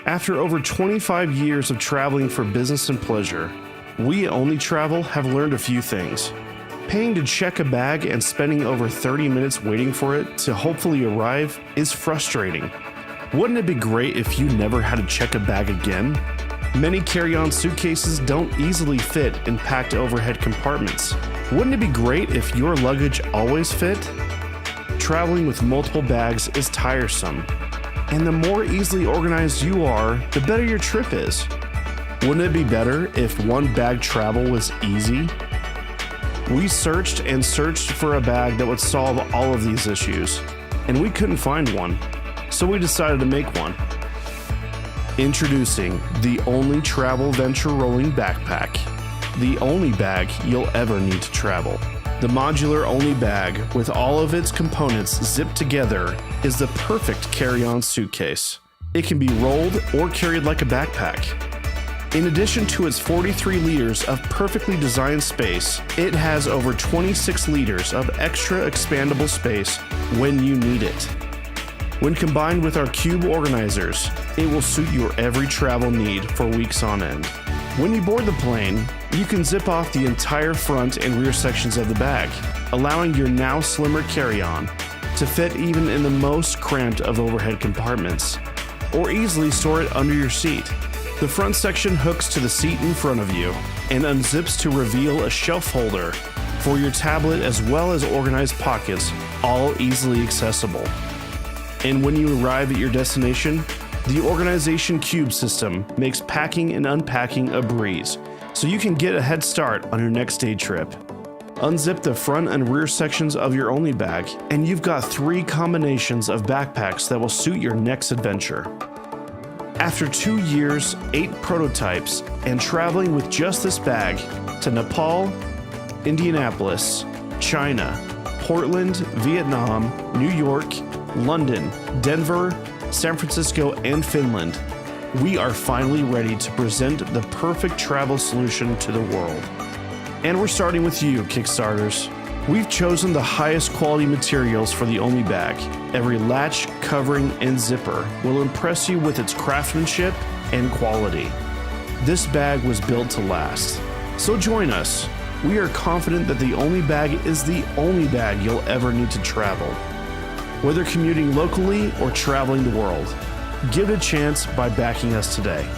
After over 25 years of traveling for business and pleasure, we at Onli Travel have learned a few things. Paying to check a bag and spending over 30 minutes waiting for it to hopefully arrive is frustrating. Wouldn't it be great if you never had to check a bag again? Many carry-on suitcases don't easily fit in packed overhead compartments. Wouldn't it be great if your luggage always fit? Traveling with multiple bags is tiresome, and the more easily organized you are, the better your trip is. Wouldn't it be better if one bag travel was easy? We searched and searched for a bag that would solve all of these issues, and we couldn't find one, so we decided to make one. Introducing the Onli Travel Venture Rolling Backpack, the only bag you'll ever need to travel. The modular Onli bag, with all of its components zipped together, is the perfect carry-on suitcase. It can be rolled or carried like a backpack. In addition to its 43 liters of perfectly designed space, it has over 26 liters of extra expandable space when you need it. When combined with our cube organizers, it will suit your every travel need for weeks on end. When you board the plane, you can zip off the entire front and rear sections of the bag, allowing your now slimmer carry-on to fit even in the most cramped of overhead compartments, or easily store it under your seat. The front section hooks to the seat in front of you and unzips to reveal a shelf holder for your tablet, as well as organized pockets, all easily accessible. And when you arrive at your destination, the organization cube system makes packing and unpacking a breeze, so you can get a head start on your next day trip. Unzip the front and rear sections of your Onli bag, and you've got 3 combinations of backpacks that will suit your next adventure. After 2 years, 8 prototypes, and traveling with just this bag to Nepal, Indianapolis, China, Portland, Vietnam, New York, London, Denver, San Francisco, and Finland, we are finally ready to present the perfect travel solution to the world. And we're starting with you, Kickstarters. We've chosen the highest quality materials for the Onli bag. Every latch, covering, and zipper will impress you with its craftsmanship and quality. This bag was built to last. So join us. We are confident that the Onli bag is the only bag you'll ever need to travel. Whether commuting locally or traveling the world, give it a chance by backing us today.